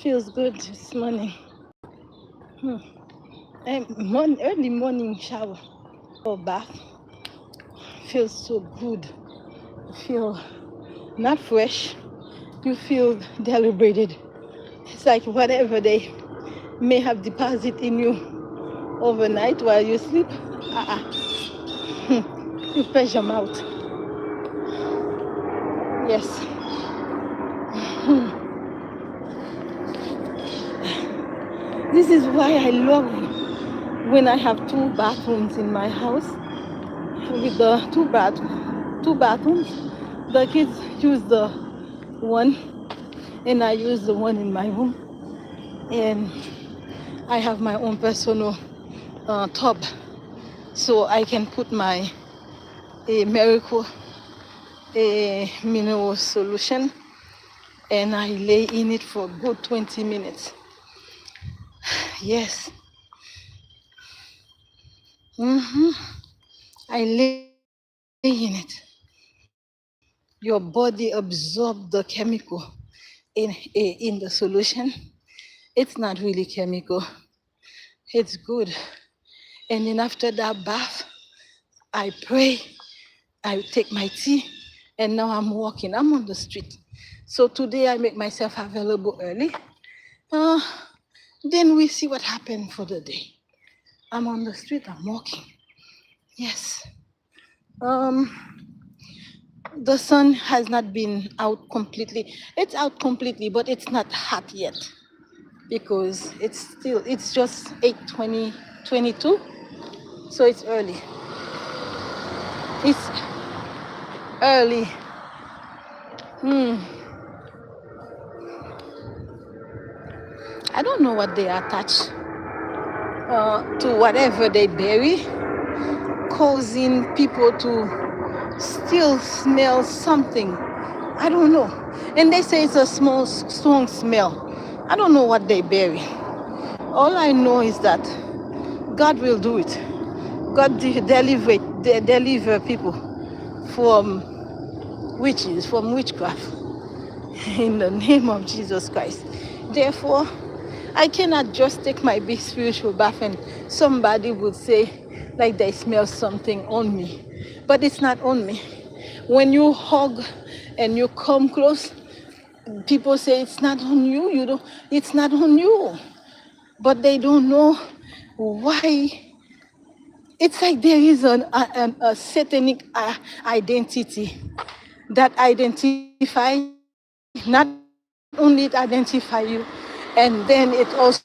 Feels good this morning. Early morning shower or bath feels so good. You feel not fresh, you feel deliberated. It's like whatever they may have deposited in you overnight while you sleep, you fresh them out. Yes. This is why I love when I have two bathrooms in my house. With the two bathrooms, the kids use the one, and I use the one in my room, and I have my own personal tub, so I can put my miracle mineral solution, and I lay in it for a good 20 minutes. Yes. I lay in it. Your body absorbs the chemical in the solution. It's not really chemical. It's good. And then after that bath, I pray, I take my tea, and now I'm walking. I'm on the street. So today I make myself available early. Then we see what happened for the day. I'm on the street, I'm walking. Yes. The sun has not been out completely. It's out completely, but it's not hot yet because it's just 8:22, so it's early. It's early. I don't know what they attach to whatever they bury, causing people to still smell something. I don't know. And they say it's a strong smell. I don't know what they bury. All I know is that God will do it. God deliver people from witches, from witchcraft, in the name of Jesus Christ. Therefore, I cannot just take my big spiritual bath and somebody would say like they smell something on me. But it's not on me. When you hug and you come close, people say it's not on you. It's not on you. But they don't know why. It's like there is a satanic identity that identify, not only it identify you, and then it also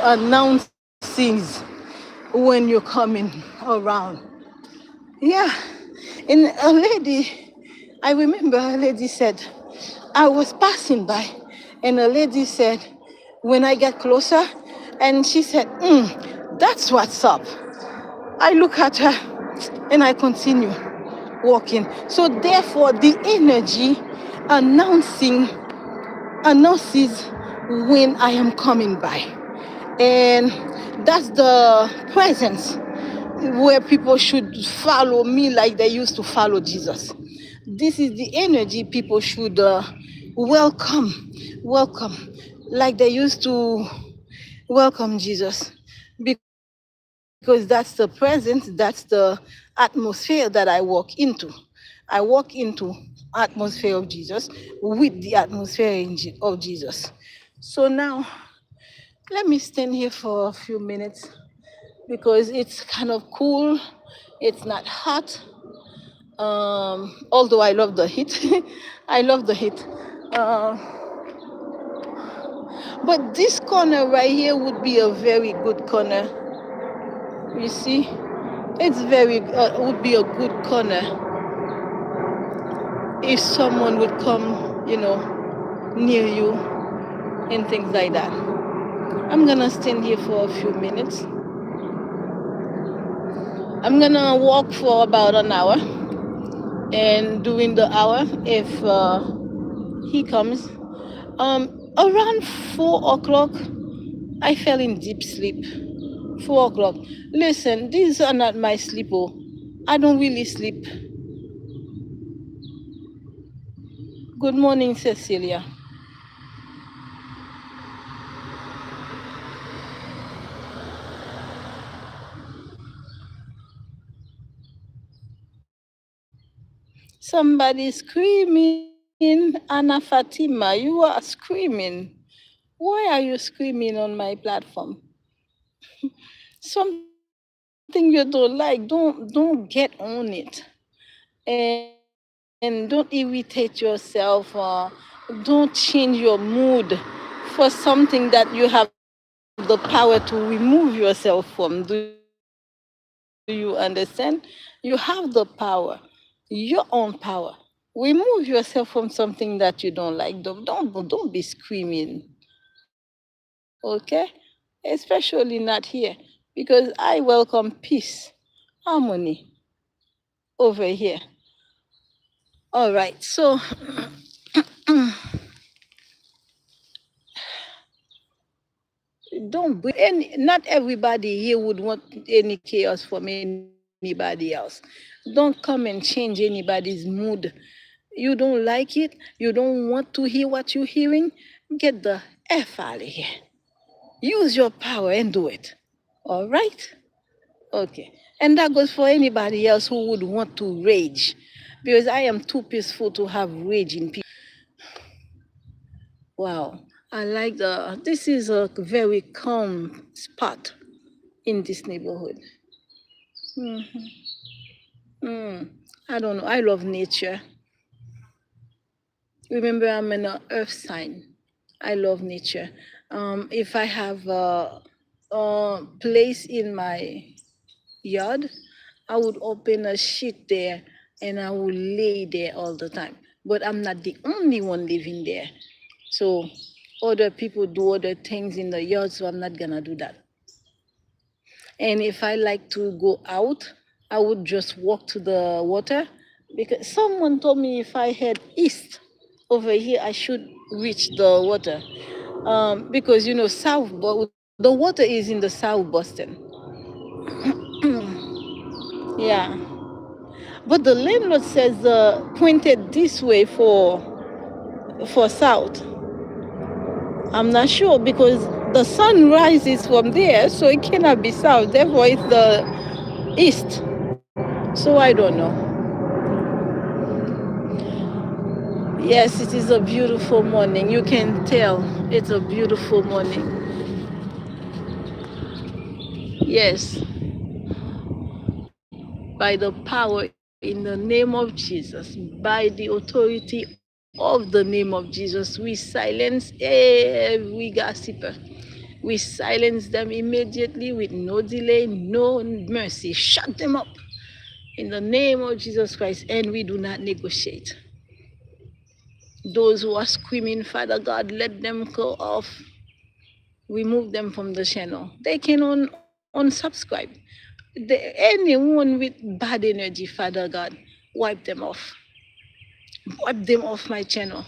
announces when you're coming around. Yeah. And a lady, I remember a lady said, I was passing by, and a lady said, when I get closer, and she said, that's what's up. I look at her and I continue walking. So therefore, the energy announces when I am coming by. And that's the presence where people should follow me like they used to follow Jesus. This is the energy people should welcome, like they used to welcome Jesus. Because that's the presence, that's the atmosphere that I walk into. I walk into atmosphere of Jesus with the atmosphere of Jesus. So now, let me stand here for a few minutes because it's kind of cool. It's not hot. Although I love the heat. I love the heat. But this corner right here would be a very good corner. You see? It's would be a good corner if someone would come, near you and things like that. I'm gonna stand here for a few minutes. I'm gonna walk for about an hour, and during the hour, if he comes, around 4 o'clock, I fell in deep sleep. 4 o'clock. Listen, these are not my sleep. Oh, I don't really sleep. Good morning, Cecilia. Somebody screaming, Anna Fatima, you are screaming. Why are you screaming on my platform? Something you don't like, don't get on it. And don't irritate yourself, don't change your mood for something that you have the power to remove yourself from. Do you understand? You have the power, your own power. Remove yourself from something that you don't like. Don't be screaming, okay? Especially not here, because I welcome peace, harmony over here. All right, so don't bring any, not everybody here would want any chaos from anybody else. Don't come and change anybody's mood. You don't like it, you don't want to hear what you're hearing, get the F out of here. Use your power and do it. All right? Okay. And that goes for anybody else who would want to rage. Because I am too peaceful to have rage in people. Wow. I like this is a very calm spot in this neighborhood. Mhm. I don't know. I love nature. Remember, I'm an earth sign. I love nature. If I have a place in my yard, I would open a sheet there and I would lay there all the time. But I'm not the only one living there. So other people do other things in the yard, so I'm not gonna do that. And if I like to go out, I would just walk to the water because someone told me if I head east over here, I should reach the water. Because the water is in the South Boston. Yeah. But the landlord says pointed this way for south. I'm not sure because the sun rises from there, so it cannot be south. Therefore, it's the east. So I don't know. Yes, it is a beautiful morning. You can tell it's a beautiful morning. Yes, by the power in the name of Jesus, by the authority of the name of Jesus, we silence every gossiper. We silence them immediately with no delay, no mercy. Shut them up in the name of Jesus Christ, and we do not negotiate. Those who are screaming, Father God, let them go off. Remove them from the channel. They can unsubscribe. Anyone with bad energy, Father God, wipe them off. Wipe them off my channel.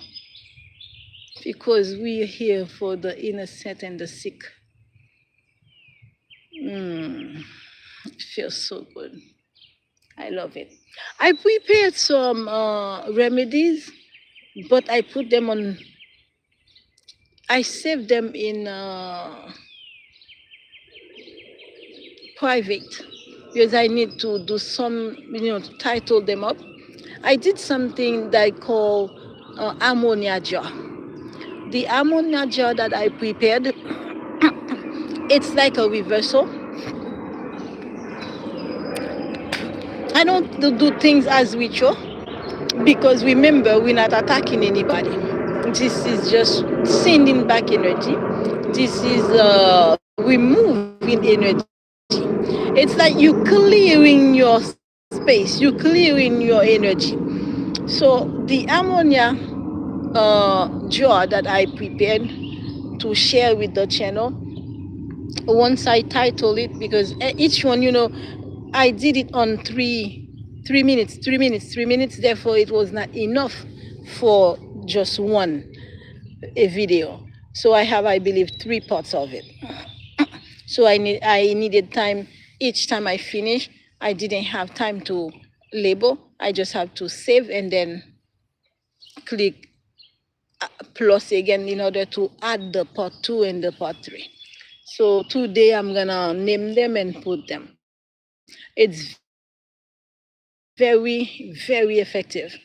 Because we are here for the innocent and the sick. It feels so good. I love it. I prepared some remedies, but I put them on, I saved them in private because I need to do some, to title them up. I did something that I call ammonia jar. The ammonia jar that I prepared, it's like a reversal. I don't do things as ritual because remember, we're not attacking anybody. This is just sending back energy. This is removing energy. It's like you clearing your space, you clearing your energy. So the ammonia jar that I prepared to share with the channel, once I title it, because each one, I did it on 3 minutes, 3 minutes, 3 minutes. Therefore, it was not enough for just one a video. So I have, I believe, 3 parts of it. So I needed time. Each time I finish, I didn't have time to label. I just have to save and then click plus again in order to add the part 2 and the part 3. So today I'm gonna name them and put them. It's very, very effective.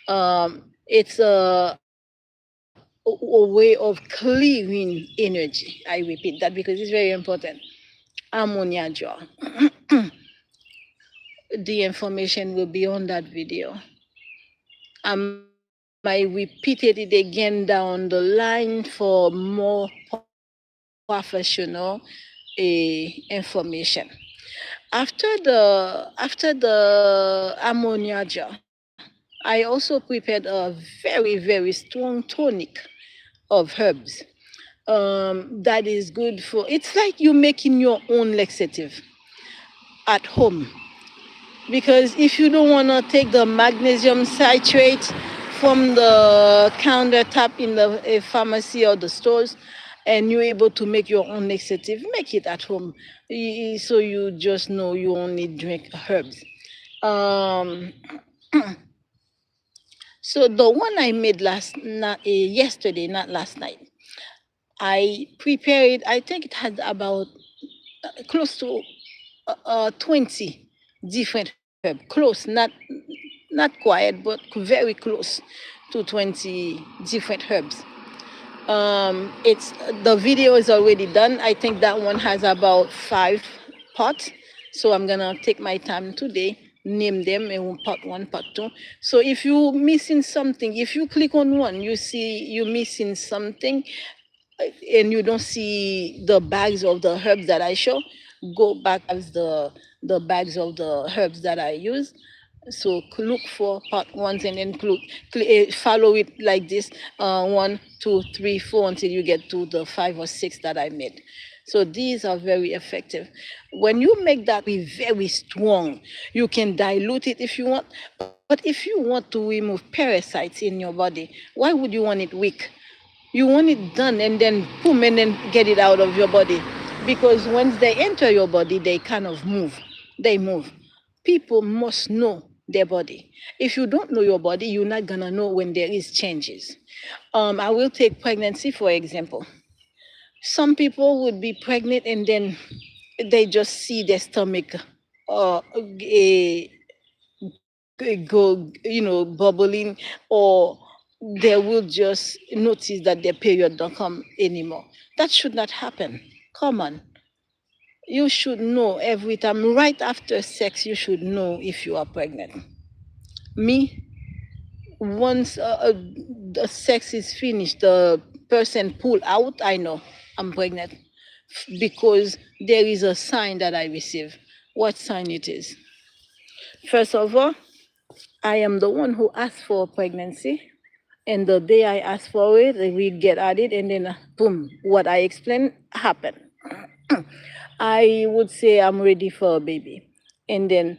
It's a way of clearing energy. I repeat that because it's very important. Ammonia jar. The information will be on that video. I might repeat it again down the line for more professional information. After the ammonia jar, I also prepared a very very strong tonic of herbs. That is good for. It's like you making your own laxative at home, because if you don't want to take the magnesium citrate from the countertop in the pharmacy or the stores, and you're able to make your own laxative, make it at home. So you just know you only drink herbs. Um, so the one I made yesterday, not last night, I prepared. I think it had about close to 20 different herbs. Close, not quiet, but very close to 20 different herbs. It's the video is already done. I think that one has about 5 parts. So I'm gonna take my time today, name them, and part one, part two. So if you're missing something, if you click on one, you see you're missing something, and you don't see the bags of the herbs that I show, go back as the bags of the herbs that I use. So look for part ones and then follow it like this, 1, 2, 3, 4 until you get to the 5 or 6 that I made. So these are very effective. When you make that very strong, you can dilute it if you want. But if you want to remove parasites in your body, why would you want it weak? You want it done and then boom, and then get it out of your body. Because once they enter your body, they kind of move. They move. People must know their body. If you don't know your body, you're not gonna know when there is changes. I will take pregnancy for example. Some people would be pregnant and then they just see their stomach eh, go, bubbling, or they will just notice that their period don't come anymore. That should not happen. Come on. You should know every time, right after sex, you should know if you are pregnant. Me, once the sex is finished, the person pull out, I know I'm pregnant because there is a sign that I receive. What sign it is? First of all, I am the one who asked for pregnancy. And the day I ask for it, we get at it, and then boom, what I explained happened. I would say I'm ready for a baby, and then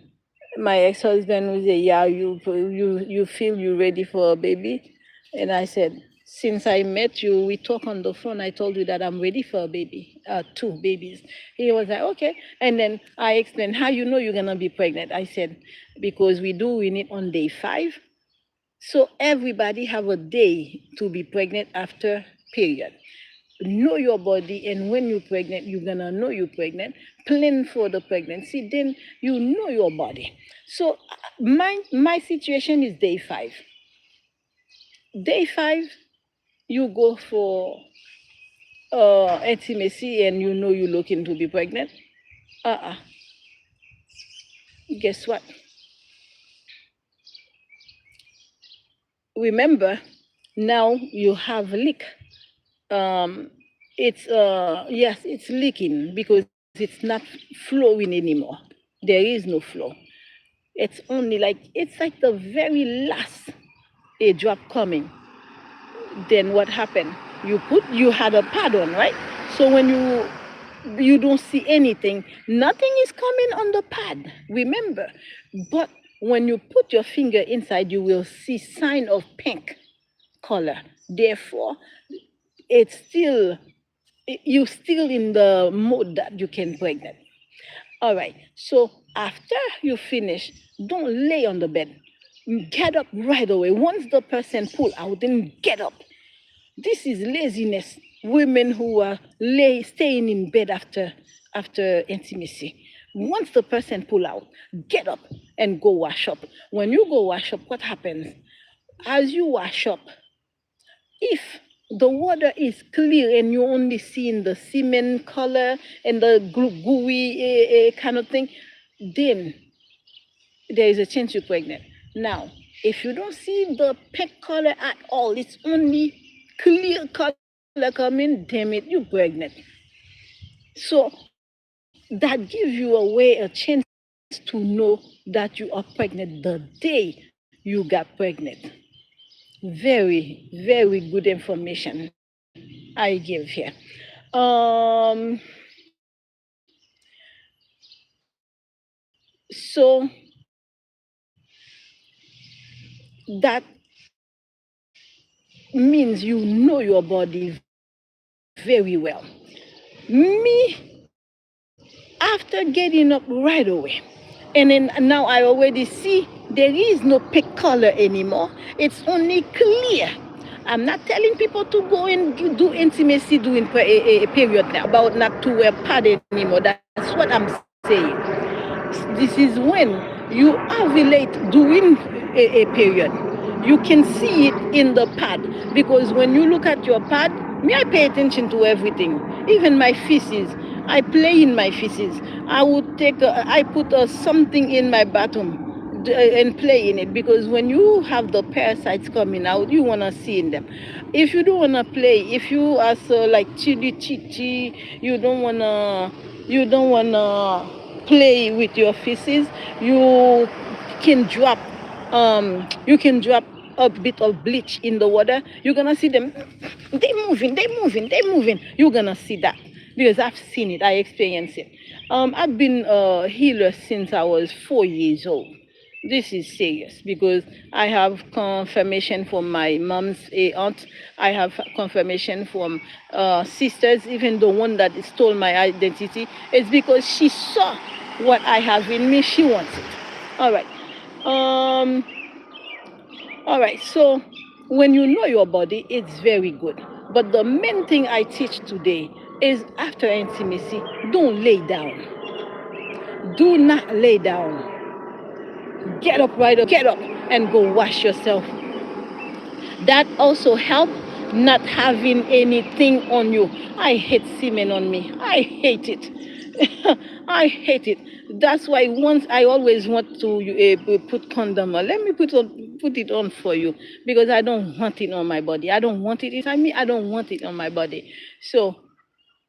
my ex-husband would say, "Yeah, you feel you ready for a baby?" And I said, "Since I met you, we talk on the phone. I told you that I'm ready for a baby, 2 babies." He was like, "Okay," and then I explained, "How you know you're gonna be pregnant?" I said, "Because we do win it on day 5." So everybody have a day to be pregnant after period. Know your body, and when you're pregnant, you're gonna know you're pregnant. Plan for the pregnancy, then you know your body. So my situation is day 5. Day 5, you go for intimacy, and you know you're looking to be pregnant. Uh-uh. Guess what? Remember, now you have leak. um, it's yes, it's leaking because it's not flowing anymore. There is no flow. It's only like, it's like the very last a drop coming. Then what happened? You had a pad on, right? So when you don't see anything, nothing is coming on the pad, remember. But when you put your finger inside, you will see sign of pink color. Therefore, it's still, you're still in the mode that you can pregnant. All right. So after you finish, don't lay on the bed. Get up right away. Once the person pull out, then get up. This is laziness. Women who are staying in bed after intimacy. Once the person pull out, get up and go wash up. When you go wash up, what happens? as you wash up, if the water is clear and you're only seeing the cement color and the gooey kind of thing, then there is a chance you're pregnant. Now, if you don't see the pink color at all, it's only clear color coming, damn it, you're pregnant. So that gives you a chance to know that you are pregnant the day you got pregnant. Very, very good information I give here. Um, so that means you know your body very well. Me, after getting up right away, and then now I already see there is no pink color anymore. It's only clear. I'm not telling people to go and do intimacy during a period now. About not to wear pad anymore. That's what I'm saying. This is when you ovulate during a period. You can see it in the pad, because when you look at your pad, me, I pay attention to everything, even my feces. I play in my feces. I put something in my bathroom and play in it, because when you have the parasites coming out, you want to see in them. If you don't want to play, if you are so like chitty chitty, you don't wanna play with your feces, can drop you can drop a bit of bleach in the water. You're gonna see them. They moving. You're gonna see that, because I've seen it. I experienced it. I've been a healer since I was 4 years old. This is serious, because I have confirmation from my mom's aunt. I have confirmation from sisters, even the one that stole my identity. It's because she saw what I have in me. She wants it. All right. Um, all right. So when you know your body, it's very good. But the main thing I teach today is, after intimacy, don't lay down. Do not lay down. Get up right away. Get up and go wash yourself. That also help not having anything on you. I hate semen on me. I hate it. I hate it. That's why once I always want to put condom on. Let me put it on for you, because I don't want it on my body. I don't want it inside me. I don't want it on my body. So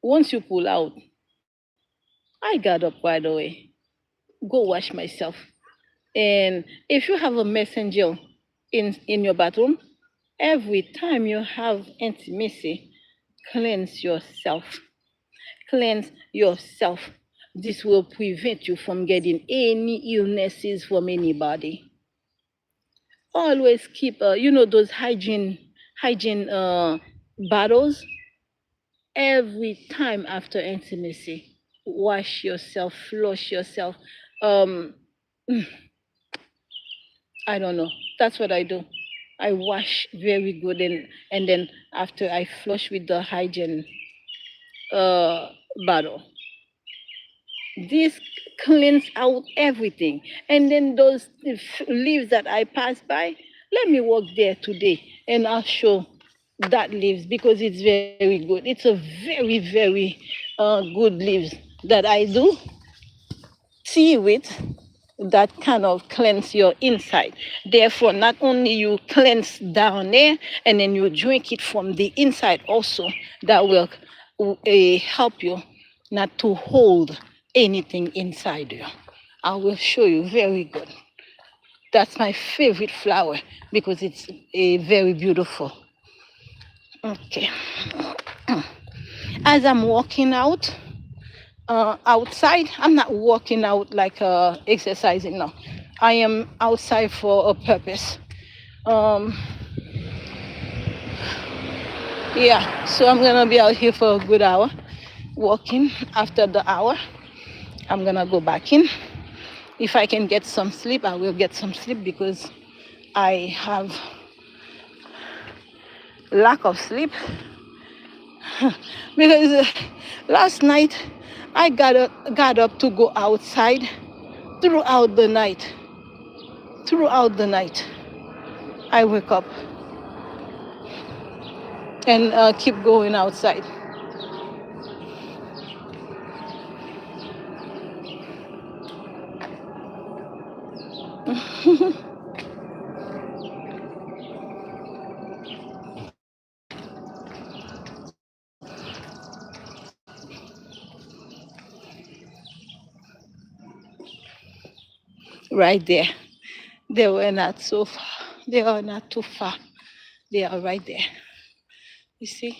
once you pull out, I got up right away. Go wash myself. And if you have a messenger in your bathroom, every time you have intimacy, cleanse yourself. Cleanse yourself. This will prevent you from getting any illnesses from anybody. Always keep, those hygiene bottles. Every time after intimacy, wash yourself, flush yourself. Um, I don't know. That's what I do. I wash very good, and then after I flush with the hygiene uh, bottle. This cleans out everything. And then those leaves that I pass by, let me walk there today and I'll show that leaves, because it's very good. It's a very, very good leaves that I do tea with, that kind of cleanse your inside. Therefore, not only you cleanse down there, and then you drink it from the inside also, that will help you not to hold anything inside you. I will show you, very good. That's my favorite flower, because it's very beautiful. Okay. As I'm walking outside, I'm not walking out like exercising. No, I am outside for a purpose. Um, yeah, so I'm gonna be out here for a good hour, walking. After the hour, I'm gonna go back in. If I can get some sleep, I will get some sleep, because I have lack of sleep. Because last night I got up to go outside throughout the night. Throughout the night. I wake up and keep going outside. Right there. They were not so far. They are not too far. They are right there. You see,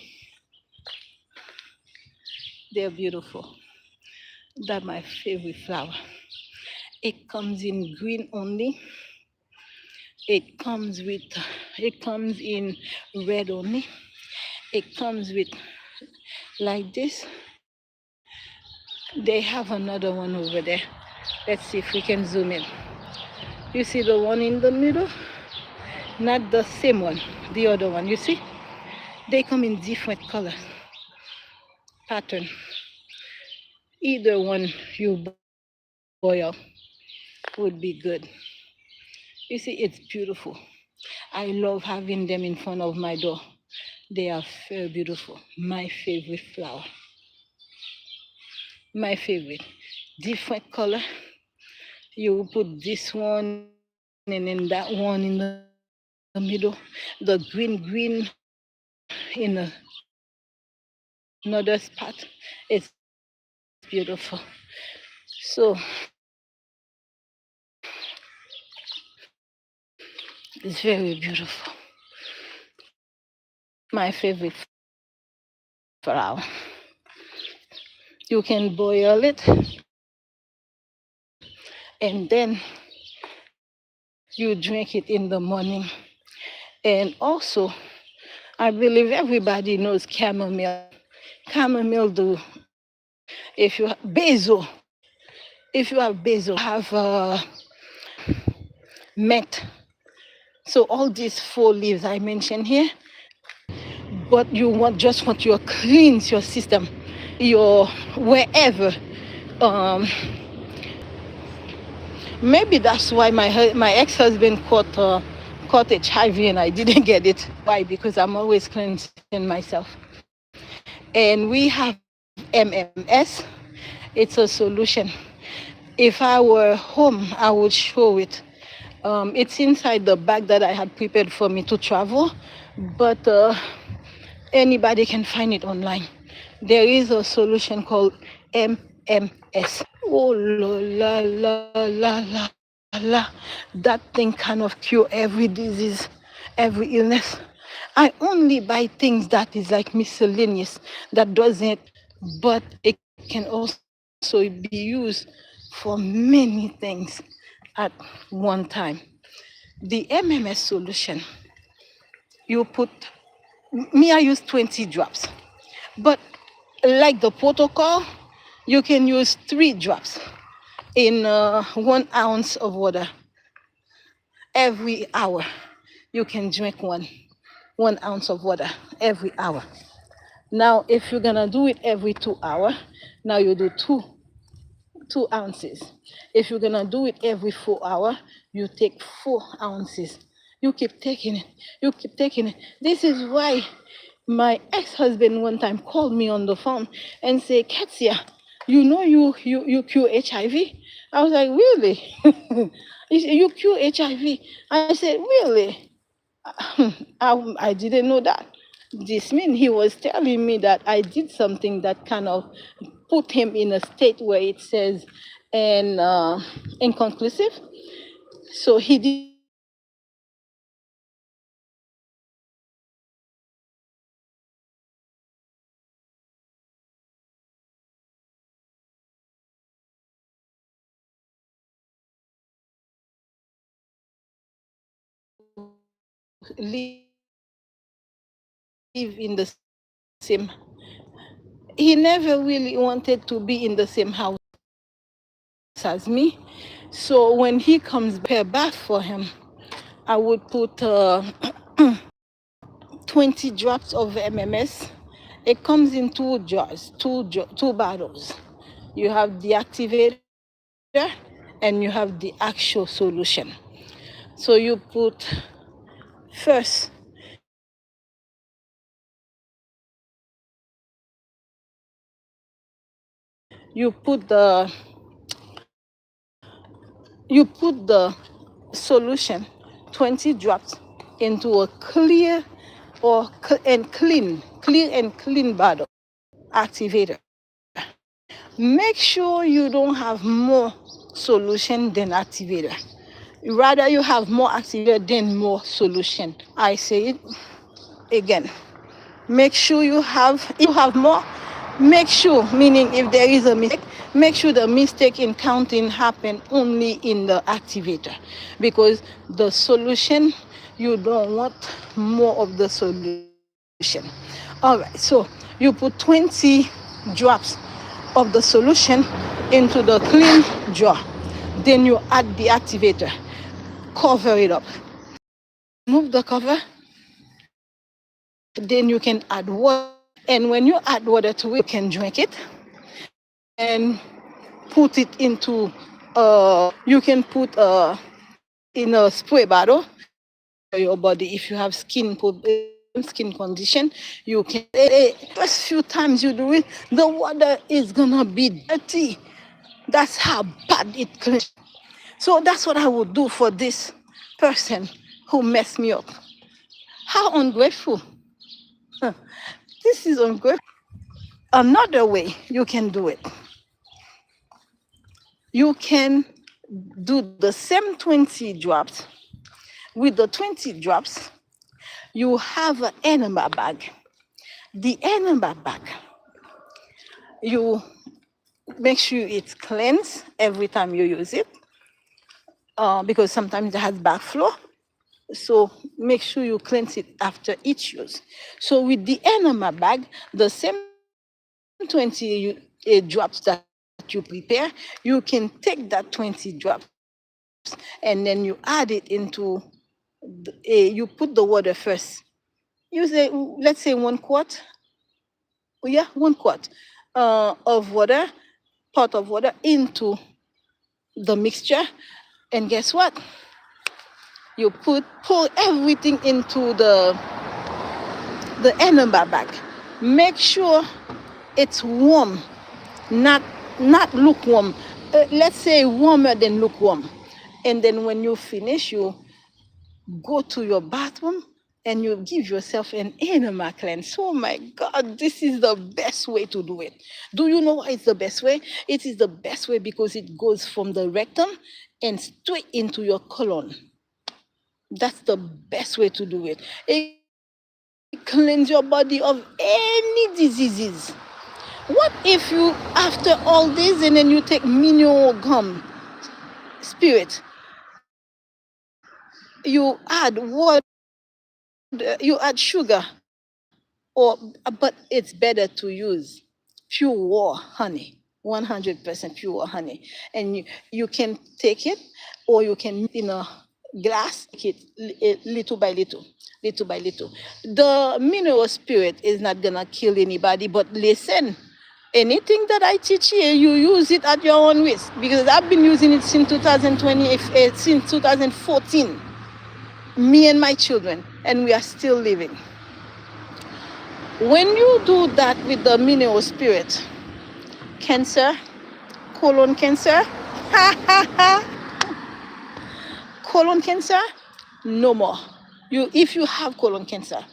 they're beautiful. That's my favorite flower. It comes in green only. It comes with, it comes in red only. It comes with like this. They have another one over there. Let's see if we can zoom in. You see the one in the middle? Not the same one, the other one. You see? They come in different color pattern. Either one you boil would be good. You see, it's beautiful. I love having them in front of my door. They are very beautiful. My favorite flower. My favorite. Different color. You put this one and then that one in the middle. The green in another spot. It's beautiful. So it's very beautiful. My favorite flower. You can boil it and then you drink it in the morning. And also, I believe everybody knows chamomile. Chamomile do. If you have basil, if you have basil, have mint. So all these four leaves I mentioned here, but you want your cleanse your system, your wherever. Um, Maybe that's why my ex-husband caught HIV and I didn't get it. Why? Because I'm always cleansing myself. And we have MMS. It's a solution. If I were home, I would show it. It's inside the bag that I had prepared for me to travel, but anybody can find it online. There is a solution called MMS. Oh la la la la la. That thing kind of cure every disease, every illness. I only buy things that is like miscellaneous, that doesn't, but it can also be used for many things at one time. The MMS solution, you put, me, I use 20 drops, but like the protocol, you can use 3 drops in 1 ounce of water every hour. You can drink 1 ounce of water every hour. Now, if you're gonna do it every 2 hours, now you do 2 ounces. If you're gonna do it every 4 hours, you take 4 ounces. You keep taking it. You keep taking it. This is why my ex-husband one time called me on the phone and said, Katsia, you know you cure HIV? I was like, really? He said, you cure HIV? I said, really? I didn't know that. This means he was telling me that I did something that kind of put him in a state where it says and inconclusive. So he didn't want to do it anymore. So I told him that I would do it every 2 hours. So live in the same. He never really wanted to be in the same house as me. So when he comes back for him, I would put 20 drops of MMS. It comes in 2 jars, two bottles. You have the activator and you have the actual solution. So you put First, you put the solution, 20 drops, into a clear and clean bottle activator. Make sure you don't have more solution than activator. Rather, you have more activator than more solution. I say it again. Make sure you have, if you have more, make sure, meaning if there is a mistake, make sure the mistake in counting happen only in the activator, because the solution, you don't want more of the solution. All right, so you put 20 drops of the solution into the clean jar. Then you add the activator, cover it up, remove the cover. Then you can add water, and when you add water to it, you can drink it and put it into you can put in a spray bottle for your body. If you have skin condition, you can first few times you do it, the water is gonna be dirty. That's how bad it cleans. So that's what I would do for this person who messed me up. How ungrateful. Huh. This is ungrateful. Another way you can do it, you can do the same 20 drops. With the 20 drops, you have an enema bag. The enema bag, you make sure it's cleansed every time you use it, because sometimes it has backflow. So make sure you cleanse it after each use. So with the enema bag, the same 20 drops that you prepare, you can take that 20 drops and then you add it into, you put the water first. Use let's say 1 quart, yeah, 1 quart of water, pot of water into the mixture, and guess what? You pour everything into the enema bag. Make sure it's warm, not lukewarm. Let's say warmer than lukewarm. And then when you finish, you go to your bathroom and you give yourself an enema cleanse. Oh my God, this is the best way to do it. Do you know why it's the best way? It is the best way because it goes from the rectum and straight into your colon. That's the best way to do it. It cleans your body of any diseases. What if you, after all this, and then you take mineral gum, spirit, you add water, you add sugar, or but it's better to use pure honey, 100% pure honey, and you can take it, or you can mix in a glass, take it little by little, little by little. The mineral spirit is not gonna kill anybody, but listen, anything that I teach here, you use it at your own risk, because I've been using it since 2020, since 2014, me and my children, and we are still living. When you do that with the mineral spirit, cancer, colon cancer, colon cancer, no more. If you have colon cancer,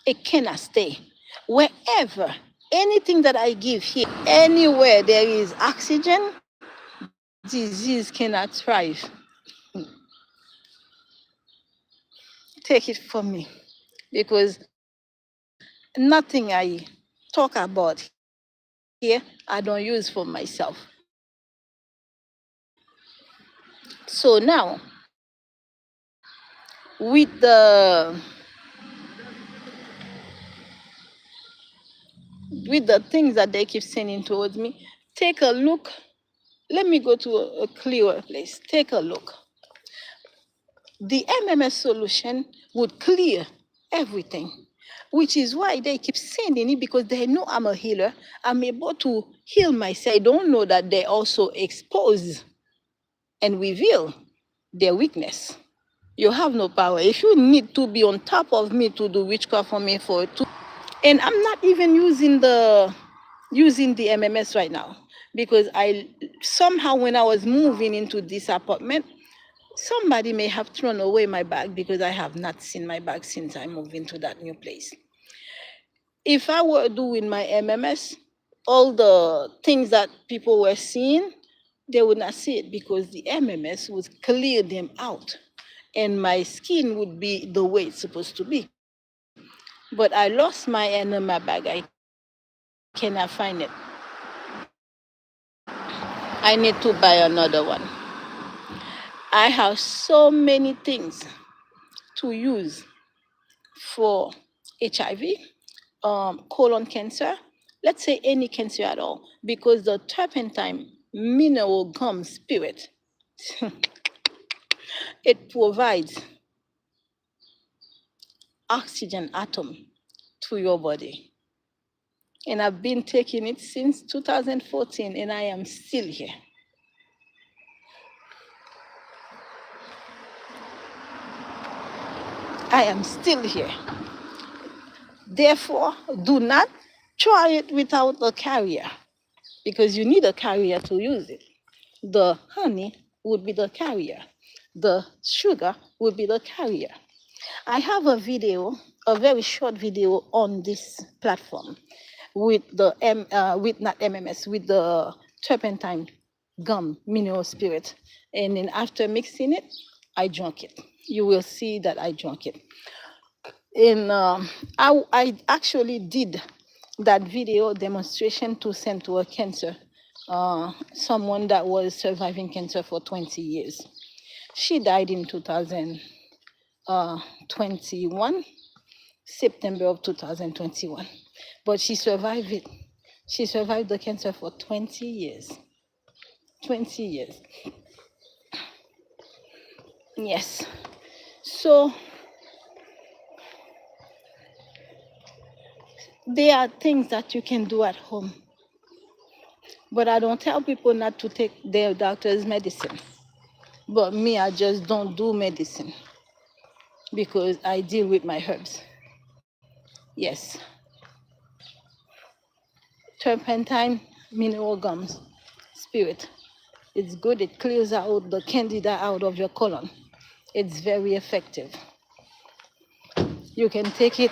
it cannot stay. Wherever, anything that I give here, anywhere there is oxygen, disease cannot thrive. Take it from me, because nothing I talk about here, I don't use for myself. So now, with the things that they keep sending towards me, take a look. Let me go to a clearer place. Take a look. The MMS solution would clear everything, which is why they keep sending it, because they know I'm a healer. I'm able to heal myself. They don't know that they also expose and reveal their weakness. You have no power. If you need to be on top of me to do witchcraft for me for two, and I'm not even using the MMS right now because I somehow when I was moving into this apartment, somebody may have thrown away my bag because I have not seen my bag since I moved into that new place. If I were doing my MMS, all the things that people were seeing, they would not see it because the MMS would clear them out and my skin would be the way it's supposed to be. But I lost my enema bag. I cannot find it. I need to buy another one. I have so many things to use for HIV, colon cancer, let's say any cancer at all, because the turpentine mineral gum spirit, it provides oxygen atom to your body. And I've been taking it since 2014 and I am still here. I am still here. Therefore, do not try it without a carrier because you need a carrier to use it. The honey would be the carrier. The sugar would be the carrier. I have a video, a very short video on this platform with the with not MMS, with the turpentine gum mineral spirit, and then after mixing it, I drank it. You will see that I drank it. And I actually did that video demonstration to send to a cancer, someone that was surviving cancer for 20 years. She died in 2021, September of 2021. But she survived it. She survived the cancer for 20 years. 20 years. Yes. So there are things that you can do at home. But I don't tell people not to take their doctor's medicine. But me, I just don't do medicine because I deal with my herbs. Yes. Turpentine mineral gums, spirit. It's good. It clears out the candida out of your colon. It's very effective. You can take it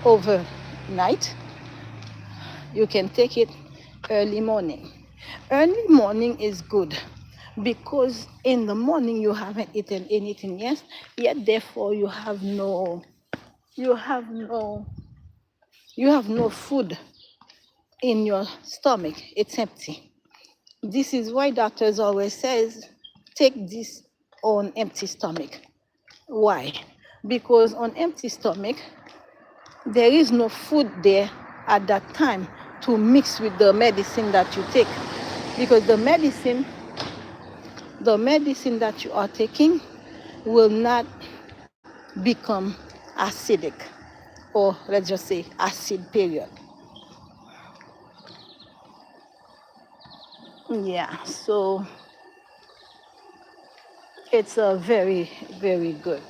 overnight. You can take it early morning. Early morning is good because in the morning you haven't eaten anything yet therefore you have no food in your stomach. It's empty. This is why doctors always says take this on empty stomach. Why? Because on empty stomach there is no food there at that time to mix with the medicine that you take. Because the medicine that you are taking will not become acidic, or let's just say acid, period. Yeah, so it's a very, very good.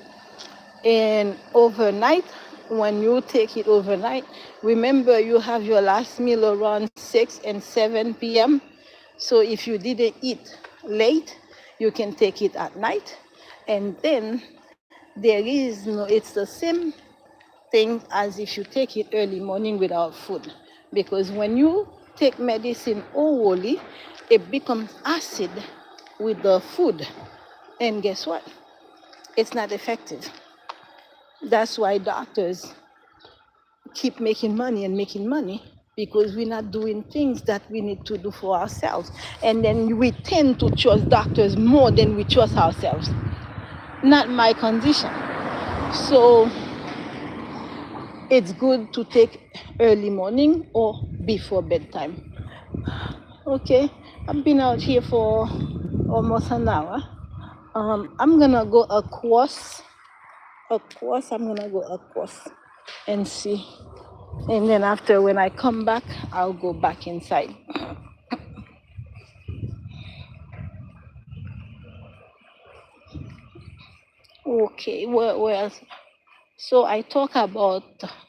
And overnight, when you take it overnight, remember you have your last meal around 6 and 7 p.m. So if you didn't eat late, you can take it at night. And then there is no, it's the same thing as if you take it early morning without food. Because when you take medicine orally, it becomes acid with the food. And guess what? It's not effective. That's why doctors keep making money because we're not doing things that we need to do for ourselves. And then we tend to trust doctors more than we trust ourselves. Not my condition. So it's good to take early morning or before bedtime. Okay, I've been out here for almost an hour. I'm gonna go across. I'm gonna go across and see. And then after, when I come back, I'll go back inside. Okay, well, so I talk about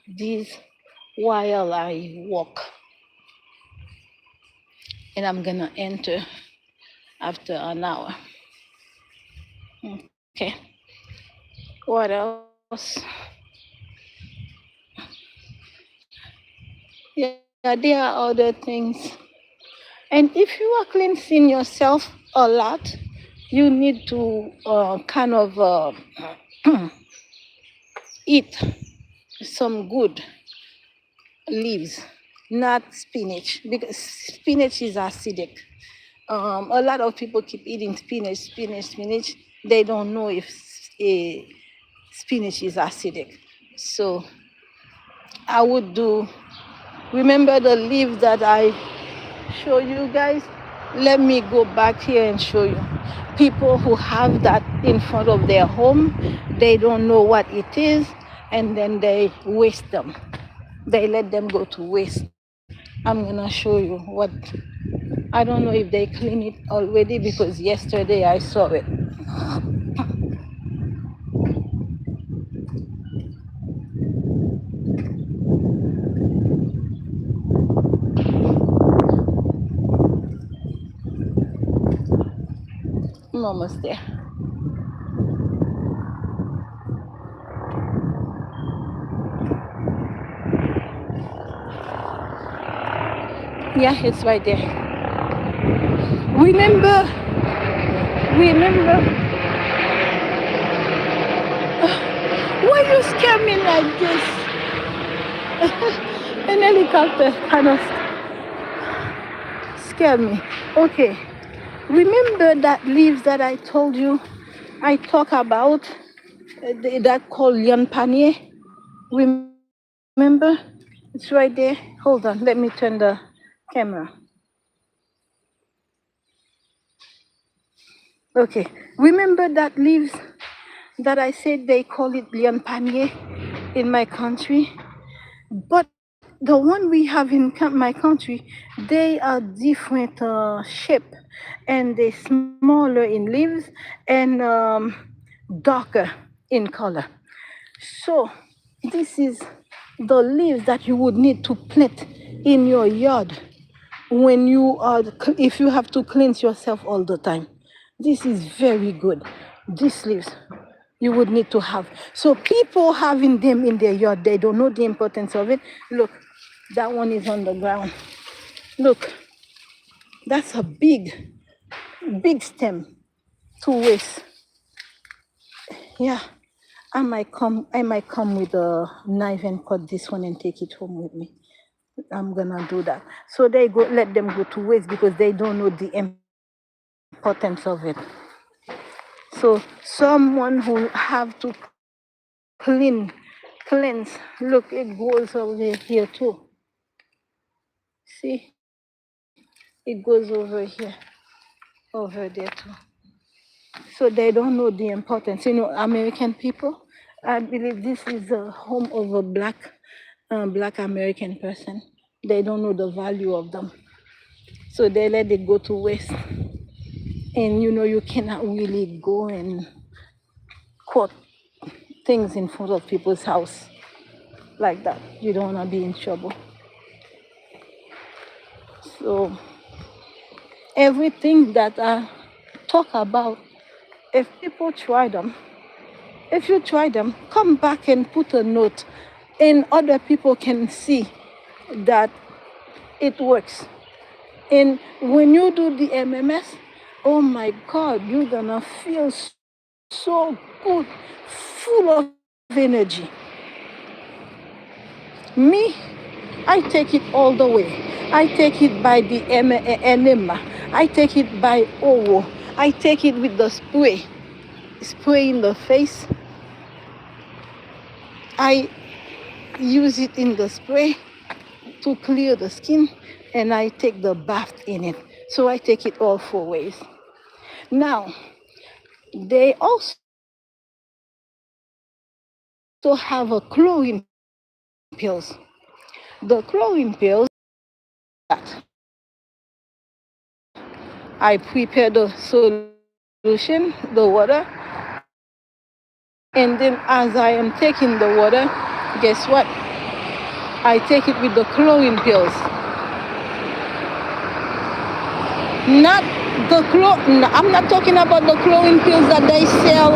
this while I walk, and I'm gonna enter after an hour. Okay, what else? Yeah, there are other things. And if you are cleansing yourself a lot, you need to kind of eat some good leaves, not spinach, because spinach is acidic. A lot of people keep eating spinach. They don't know if spinach is acidic. So I would do, remember the leaf that I show you guys? Let me go back here and show you. People who have that in front of their home, they don't know what it is, and then they waste them. They let them go to waste. I'm gonna show you what. I don't know if they clean it already because yesterday I saw it. I'm almost there. Yeah, it's right there. Remember, remember, why you scare me like this? An helicopter kind of scared me. Okay, remember that leaves that I told you I talk about that called Lian Panier? Remember? It's right there. Hold on, let me turn the camera. Okay, remember that leaves that I said they call it Lian Panier in my country? But the one we have in my country, they are different shape, and they smaller in leaves and darker in color. So this is the leaves that you would need to plant in your yard when you are, if you have to cleanse yourself all the time. This is very good. These leaves you would need to have. So people having them in their yard, they don't know the importance of it. Look, that one is on the ground. Look, that's a big stem to waste. Yeah, I might come with a knife and cut this one and take it home with me. I'm gonna do that. So they go, let them go to waste because they don't know the importance of it. So someone who have to cleanse, look, it goes over here too. See, it goes over there too. So they don't know the importance. American people, I believe this is the home of a black American person. They don't know the value of them, so they let it go to waste. And you cannot really go and quote things in front of people's house like that. You don't want to be in trouble. So everything that I talk about, if people try them, if you try them, come back and put a note, and other people can see that it works. And when you do the MMS, oh my God, you're gonna feel so good, full of energy. Me, I take it all the way. I take it by the enema. I take it by owo. I take it with the spray in the face. I use it in the spray to clear the skin, and I take the bath in it. So I take it all 4 ways. Now, they also have a chlorine pills. The chlorine pills, I take that. I prepare the solution, the water. I put it And then as I am taking the water, guess what? I take it with the chlorine pills. Not I'm not talking about the chlorine pills that they sell.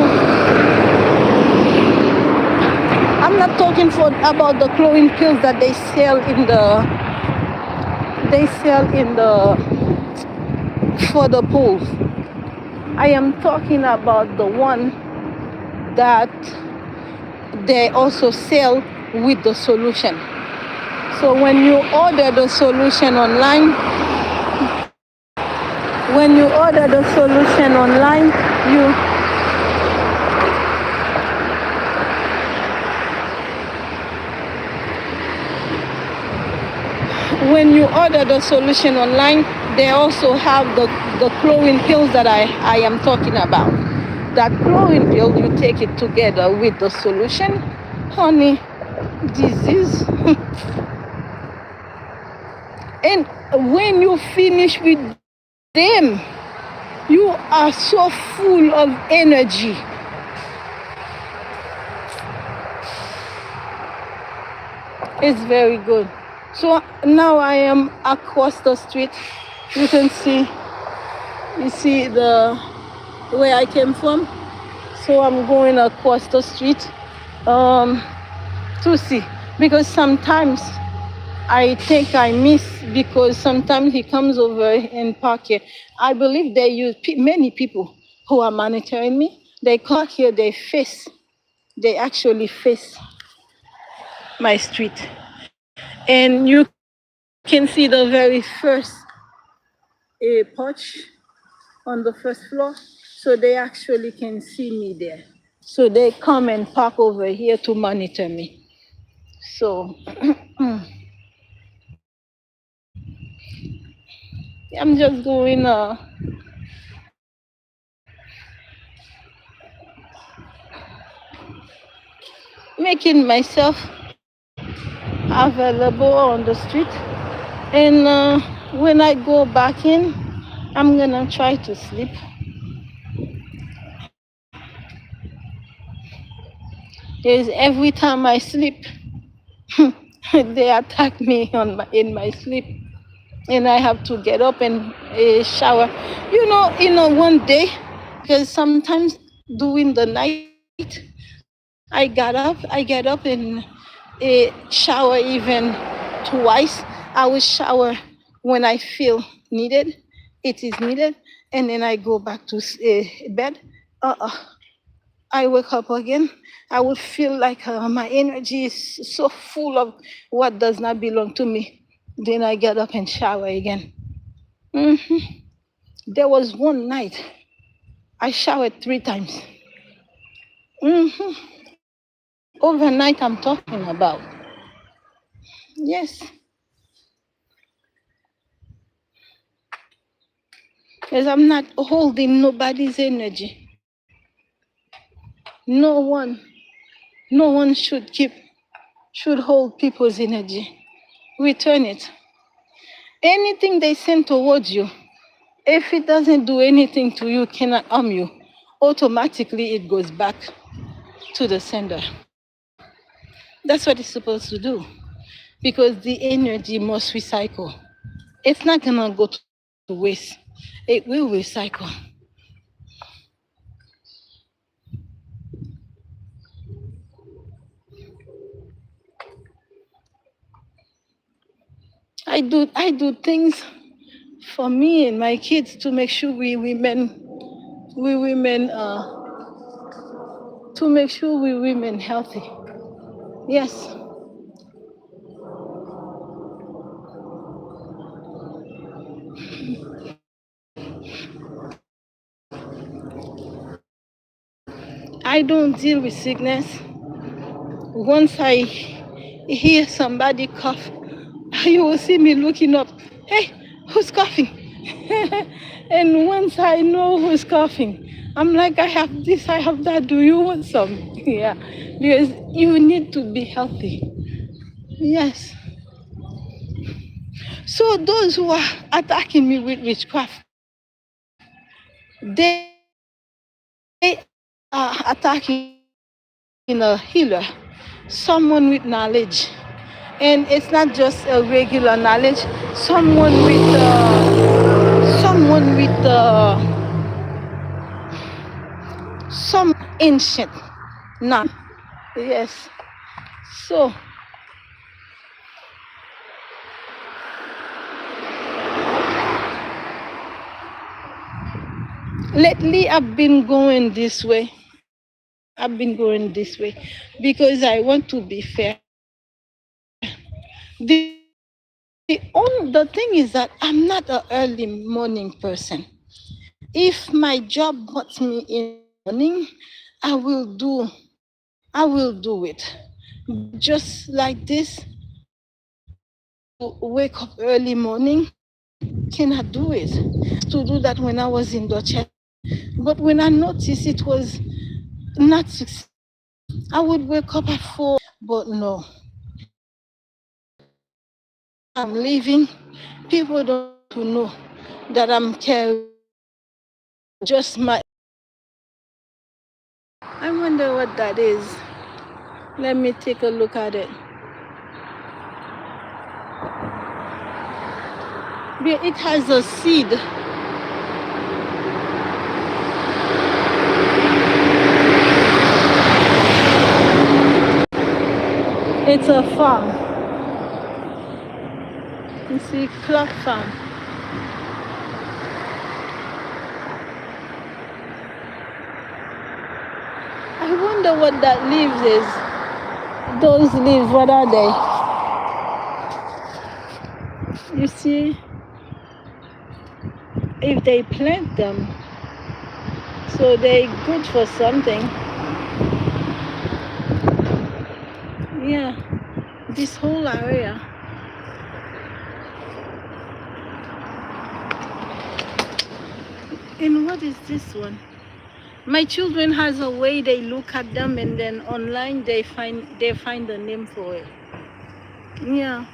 I'm not talking about the chlorine pills that they sell in the for the pools. I am talking about the one that they also sell with the solution. So when you order the solution online, you when you order the solution online, they also have the chlorine pills that I am talking about. That chlorine pill, you take it together with the solution, honey, disease. And when you finish with them, you are so full of energy. It's very good. So now I am across the street. You can see, you see the where I came from. So I'm going across the street to see, because sometimes I think I miss, because sometimes he comes over and park here. I believe they use many people who are monitoring me. They come here, they actually face my street, and you can see the very first porch on the first floor, so they actually can see me there. So they come and park over here to monitor me. So I'm just going making myself available on the street. And when I go back in, I'm gonna try to sleep. Because every time I sleep, they attack me in my sleep, and I have to get up and shower. One day, because sometimes during the night, I get up and shower even twice. I will shower when I feel needed, it is needed, and then I go back to bed. Uh, I wake up again. I would feel like my energy is so full of what does not belong to me. Then I get up and shower again. hmm There was one night I showered 3 times. hmm Overnight, I'm talking about. Yes, because I'm not holding nobody's energy. No one, no one should hold people's energy. Return it. Anything they send towards you, if it doesn't do anything to you, cannot harm you, automatically it goes back to the sender. That's what it's supposed to do, because the energy must recycle. It's not gonna go to waste. It will recycle. I do things for me and my kids to make sure we women to make sure we women healthy. Yes, I don't deal with sickness. Once I hear somebody cough, you will see me looking up. Hey, who's coughing? And once I know who's coughing, I'm like, I have this, I have that. Do you want some? Yeah, because you need to be healthy. Yes. So those who are attacking me with witchcraft, they are attacking me with a healer, someone with knowledge. And it's not just a regular knowledge, someone with someone with some ancient knowledge. Yes. So lately I've been going this way. I've been going this way because I want to be fair. The thing is that I'm not an early morning person. If my job wants me in the morning, I will do I will do it. But just like this, to wake up early morning, cannot do it. To do that when I was in the church. But when I noticed it was not successful, I would wake up at 4. But no, I'm leaving. People don't to know that I'm carrying just my. I wonder what that is. Let me take a look at it. It has a seed. It's a farm. You see, clock farm. I wonder what that leaves is. Those leaves, what are they? You see, if they plant them, so they good for something. Yeah, this whole area. And what is this one? My children has a way they look at them and then online they find the name for it. Yeah.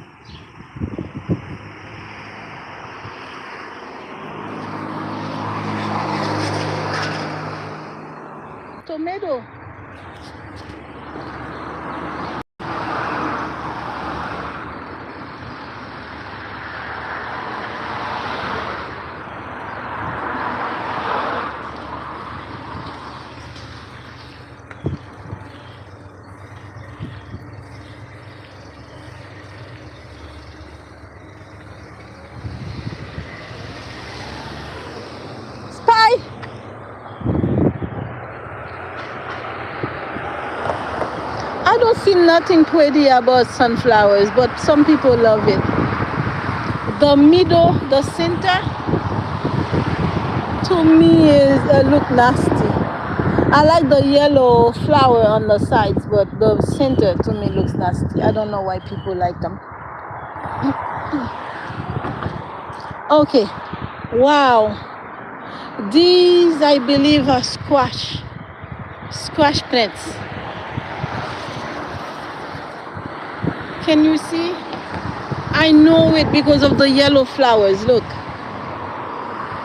Tomato. Spy. I don't see nothing pretty about sunflowers, but some people love it. The middle, the center, to me is look nasty. I like the yellow flower on the sides, but the center to me looks nasty. I don't know why people like them. Okay. Wow. These, I believe, are squash plants. Can you see? I know it because of the yellow flowers. Look.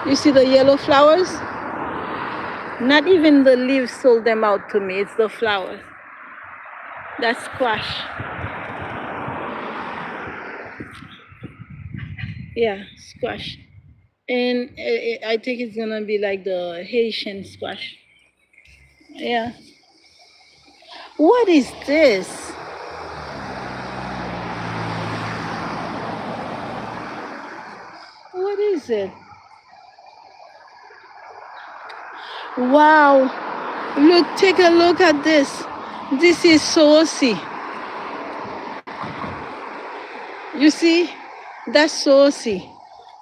You see the yellow flowers? Not even the leaves sold them out to me. It's the flowers. That's squash. Yeah, squash. And I think it's gonna be like the Haitian squash. Yeah. What is this? What is it? Wow. Look, take a look at this. This is saucy. You see? That's saucy.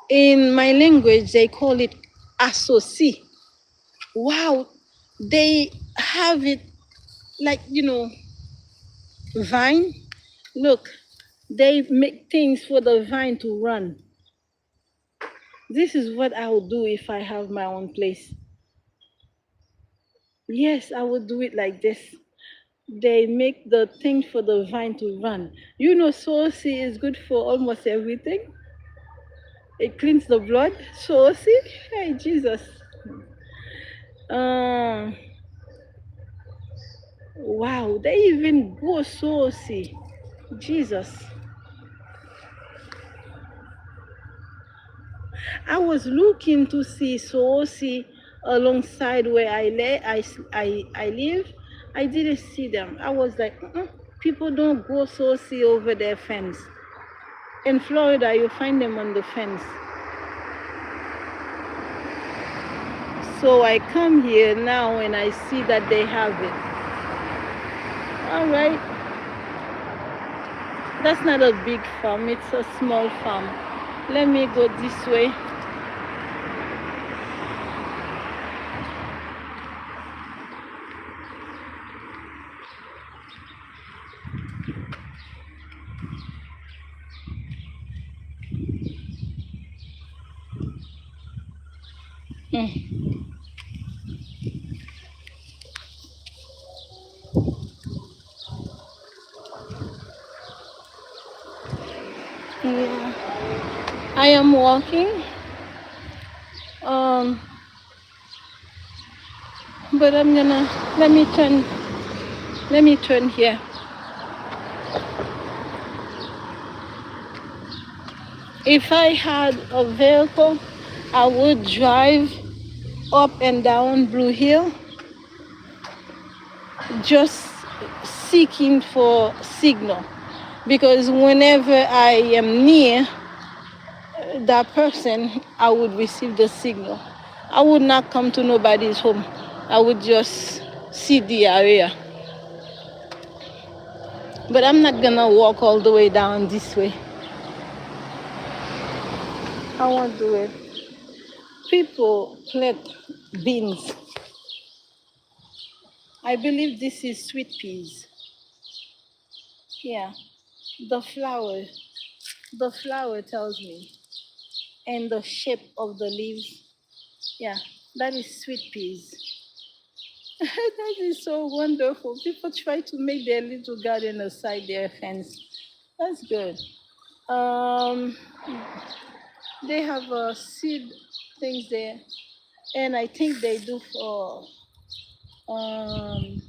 In my language, they call it associ. Wow. They have it like, vine. Look, they make things for the vine to run. This is what I would do if I have my own place. Yes, I would do it like this. They make the thing for the vine to run. Saucy is good for almost everything. It cleans the blood. Saucy? Hey, Jesus. Um, Wow, they even go so see. Jesus. I was looking to see Soosi alongside where I live. I didn't see them. I was like, people don't go Soosi over their fence. In Florida, you find them on the fence. So I come here now and I see that they have it. All right, that's not a big farm, it's a small farm. Let me go this way. Mm. Yeah, I am walking. Um, but I'm gonna let me turn. Let me turn here. If I had a vehicle, I would drive up and down Blue Hill, just seeking for signal. Because whenever I am near that person, I would receive the signal. I would not come to nobody's home. I would just see the area. But I'm not gonna walk all the way down this way. I won't do it. People plant beans. I believe this is sweet peas. Yeah, the flower. The flower tells me. And the shape of the leaves. Yeah, that is sweet peas. That is so wonderful. People try to make their little garden aside their fence. That's good. Um, they have seed things there, and I think they do for um,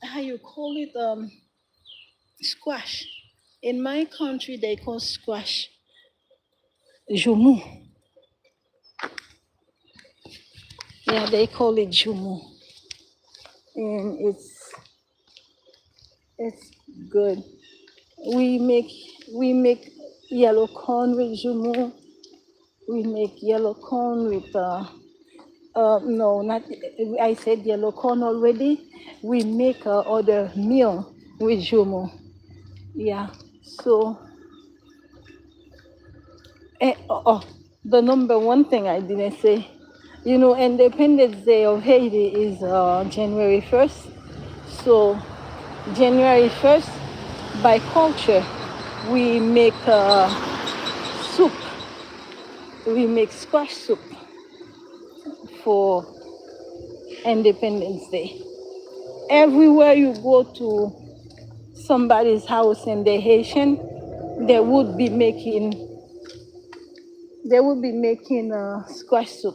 how you call it squash. In my country, they call squash jumu. Yeah, they call it jumu, and it's good. We make we make yellow corn with jumu. We make yellow corn with no, not I said yellow corn already. We make other meal with jumu. Yeah. So the number one thing I didn't say, Independence Day of Haiti is January 1st. So January 1st, by culture, we make soup. We make squash soup for Independence Day. Everywhere you go to somebody's house and they're Haitian, they would be making squash soup.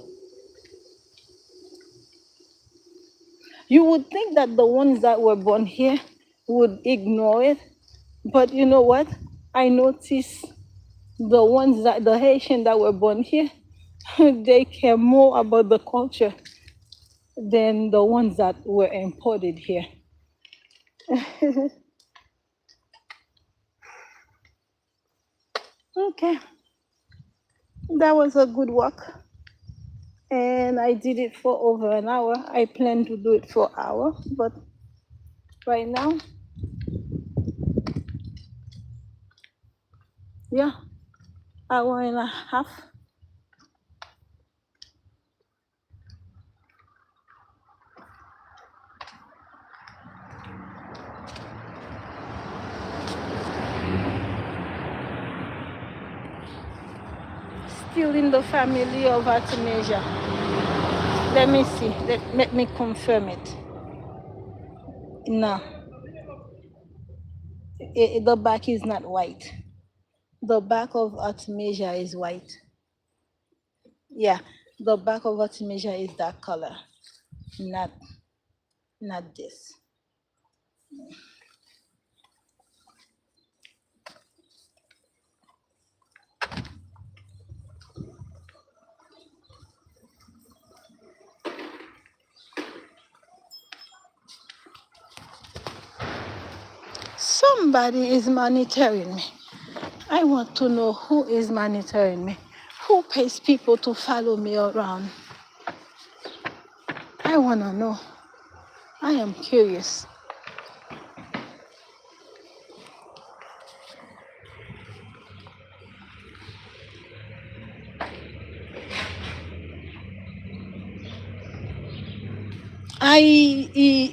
You would think that the ones that were born here would ignore it, but you know what? I noticed the Haitian that were born here, they care more about the culture than the ones that were imported here. Okay, that was a good walk. And I did it for over an hour. I plan to do it for an hour, but right now, yeah, hour and a half. Still in the family of Artemisia. Let me see. Let me confirm it. No, the back is not white. The back of Artemisia is white. Yeah, the back of Artemisia is that color, not not this. Somebody is monitoring me. I want to know who is monitoring me. Who pays people to follow me around? I want to know. I am curious.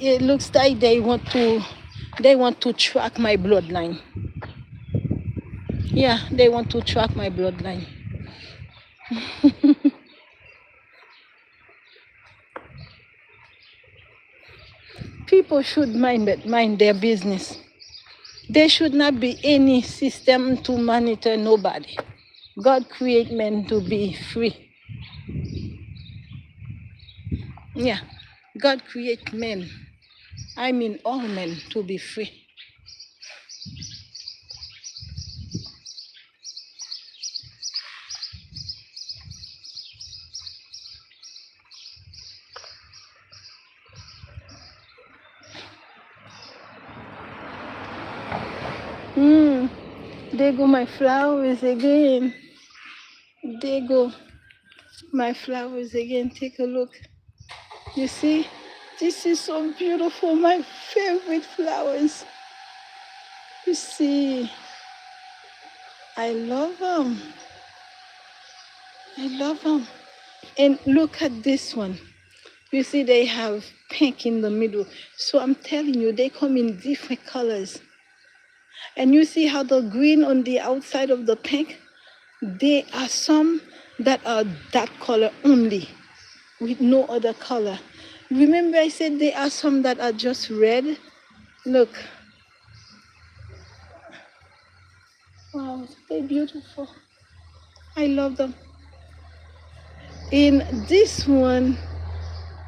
It looks like they want to track my bloodline. Yeah, they want to track my bloodline. People should mind their business. There should not be any system to monitor nobody. God create men to be free. Yeah, God create men. I mean all men to be free. There go my flowers again. There go my flowers again. Take a look. You see, this is so beautiful. My favorite flowers. You see, I love them. I love them. And look at this one. You see, they have pink in the middle. So I'm telling you, they come in different colors. And you see how the green on the outside of the pink? There are some that are that color only, with no other color. Remember I said there are some that are just red? Look. Wow, they're beautiful. I love them. In this one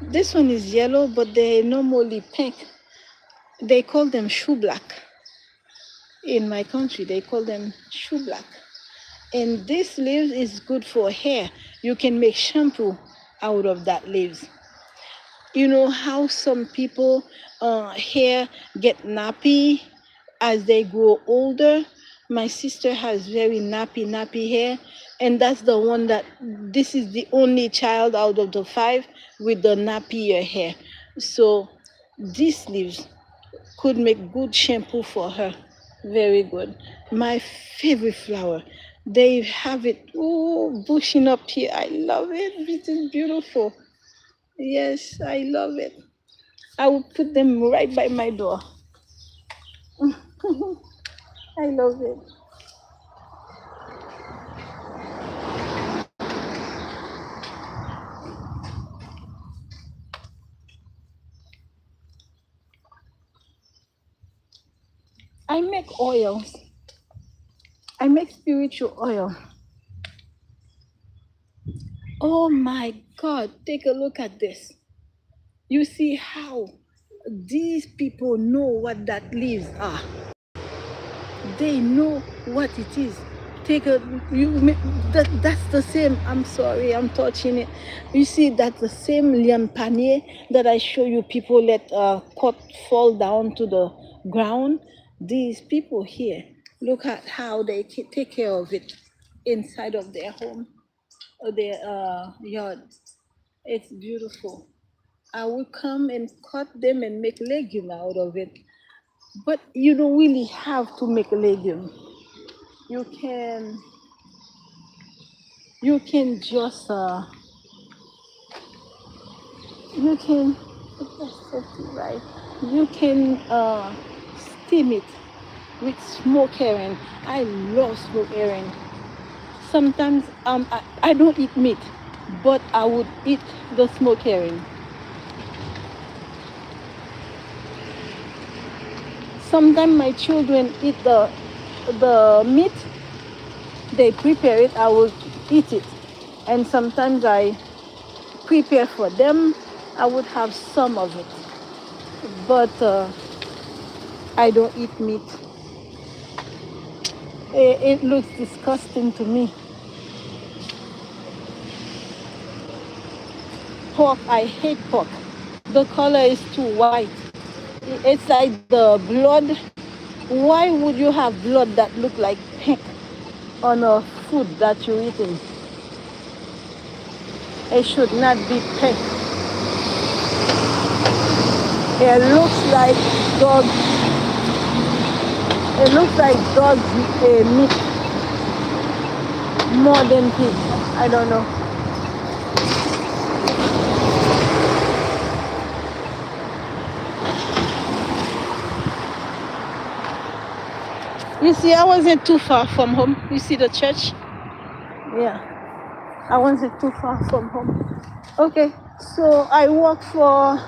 is yellow, but they're normally pink. They call them shoe black. In my country, they call them shoe black. And this leaves is good for hair. You can make shampoo out of that leaves. You know how some people hair get nappy as they grow older? My sister has very nappy hair, and that's the one that this is the only child out of the 5 with the nappier hair. So these leaves could make good shampoo for her. Very good. My favorite flower. They have it bushing up here. I love it. It is beautiful. Yes, I love it. I will put them right by my door. I love it. I make oils. I make spiritual oil. Oh my God, take a look at this. You see how these people know what that leaves are. They know what it is. That's the same. I'm sorry, I'm touching it. You see, that's the same lian panier that I show you people let cut fall down to the ground. These people here, look at how they take care of it inside of their home or their yard. It's beautiful. I will come and cut them and make legume out of it. But you don't really have to make legume. You can you can just you can right. You can steam it with smoke herring. I love smoke herring. Sometimes I don't eat meat, but I would eat the smoke herring. Sometimes my children eat the meat, they prepare it, I will eat it. And sometimes I prepare for them, I would have some of it. But I don't eat meat. It looks disgusting to me. Pork, I hate pork. The color is too white. It's like the blood. Why would you have blood that look like pink on a food that you're eating? It should not be pink. It looks like dog. It looks like dog meat more than pig. I don't know. You see, I wasn't too far from home. You see the church? Yeah, I wasn't too far from home. Okay, so I walked for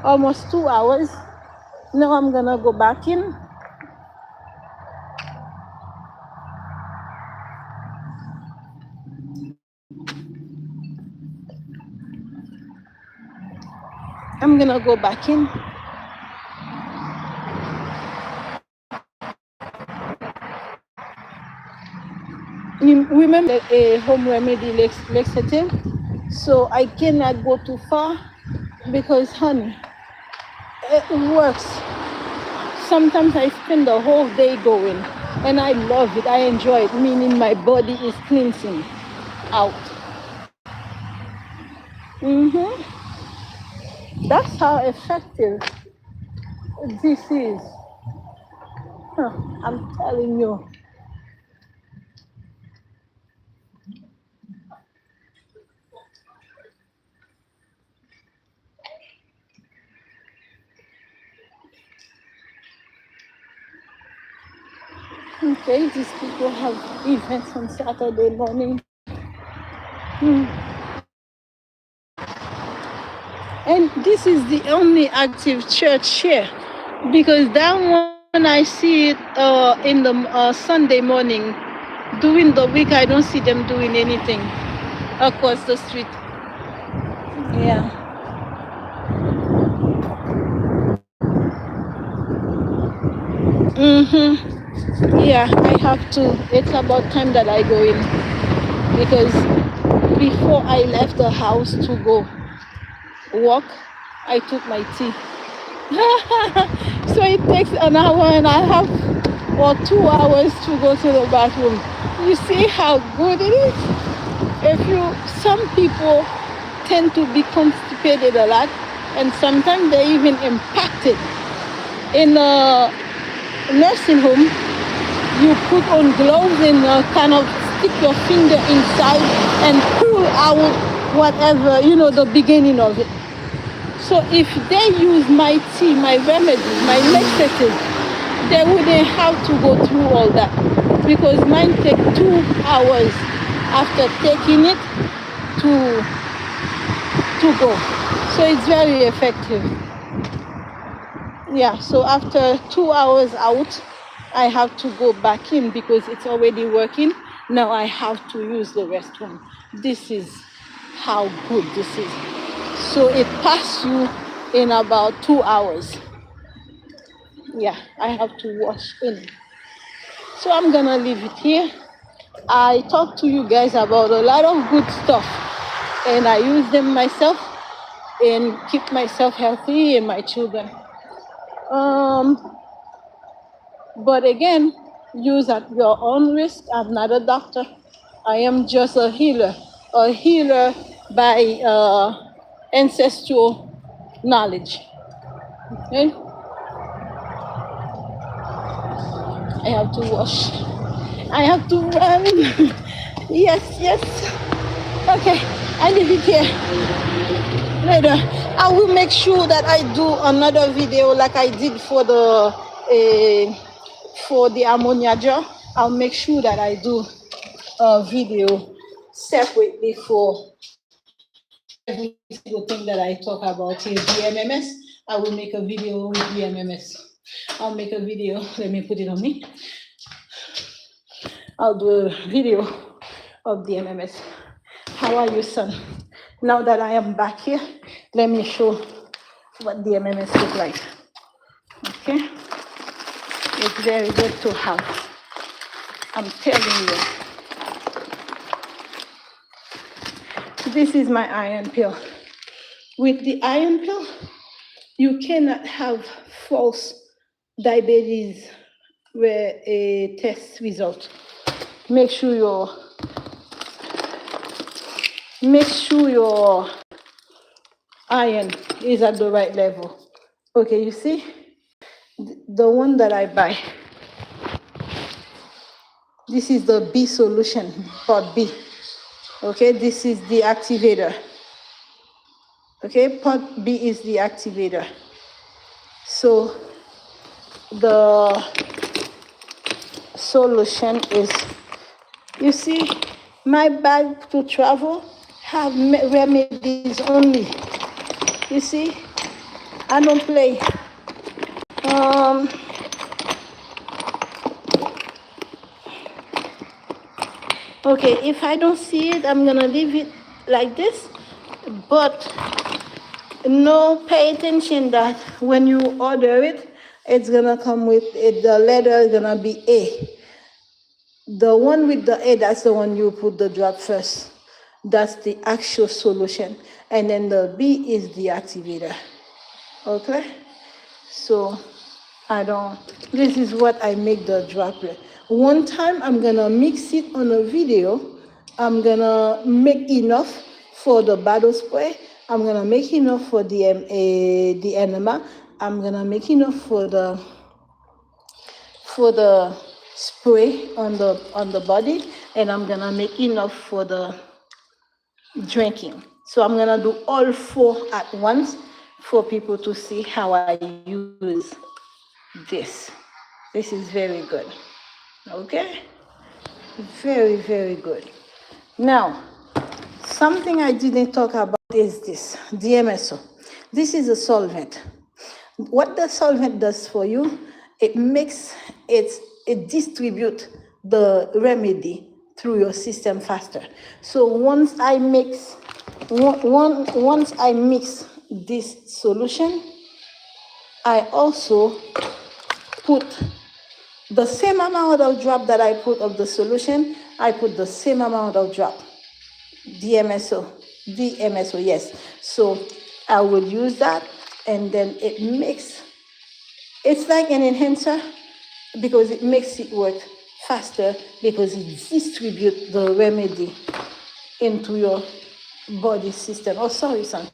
almost 2 hours. Now I'm gonna go back in. I'm gonna go back in. You remember a home remedy laxative? So I cannot go too far because, honey, it works. Sometimes I spend the whole day going, and I love it. I enjoy it, meaning my body is cleansing out. That's how effective this is. I'm telling you. Okay, these people have events on Saturday morning. And this is the only active church here, because that one I see it in the Sunday morning. During the week, I don't see them doing anything across the street. Yeah. Yeah, I have to. It's about time that I go in, because before I left the house to go walk, I took my tea. So it takes an hour and a half or 2 hours to go to the bathroom. You see how good it is? Some people tend to be constipated a lot, and sometimes they're even impacted. In a nursing home, you put on gloves and kind of stick your finger inside and pull out whatever, the beginning of it. So if they use my tea, my remedy, my laxative, they wouldn't have to go through all that, because mine take 2 hours after taking it to go. So it's very effective. Yeah, so after 2 hours out, I have to go back in because it's already working. Now I have to use the restroom. This is how good this is. So it passes you in about 2 hours. Yeah, I have to wash in. So I'm gonna leave it here. I talked to you guys about a lot of good stuff, and I use them myself and keep myself healthy and my children. But again, use at your own risk. I'm not a doctor. I am just a healer by ancestral knowledge. Okay? I have to wash. I have to run. Yes. Okay, I leave it here. Later, I will make sure that I do another video like I did for the ammonia jar. I'll make sure that I do a video separately for every single thing that I talk about here. DMMS, I will make a video with DMMS. I'll make a video. Let me put it on me. I'll do a video of DMMS. How are you, son? Now that I am back here, let me show what DMMS look like. Okay. It's very good to have. I'm telling you. This is my iron pill. With the iron pill, you cannot have false diabetes where a test result. Make sure your iron is at the right level. Okay, you see? The one that I buy, this is the B solution, part B. Okay, this is the activator. Okay, part B is the activator. So the solution is, you see, my bag to travel have remedies only. You see, I don't play. Okay, if I don't see it, I'm gonna leave it like this. But no, pay attention that when you order it, it's gonna come with it, the letter is gonna be A. The one with the A, that's the one you put the drop first. That's the actual solution. And then the B is the activator. Okay? So this is what I make the droplet. One time I'm gonna mix it on a video. I'm gonna make enough for the bottle spray. I'm gonna make enough for the enema. I'm gonna make enough for the spray on the body, and I'm gonna make enough for the drinking. So I'm gonna do all 4 at once for people to see how I use this. This is very good. Okay? Very, very good. Now, something I didn't talk about is this, DMSO. This is a solvent. What the solvent does for you, it distributes the remedy through your system faster. So once I mix this solution, I also put the same amount of drop that I put of the solution, I put the same amount of drop. DMSO, yes. So I will use that, and then it's like an enhancer because it makes it work faster because it distributes the remedy into your body system. Oh, sorry, son.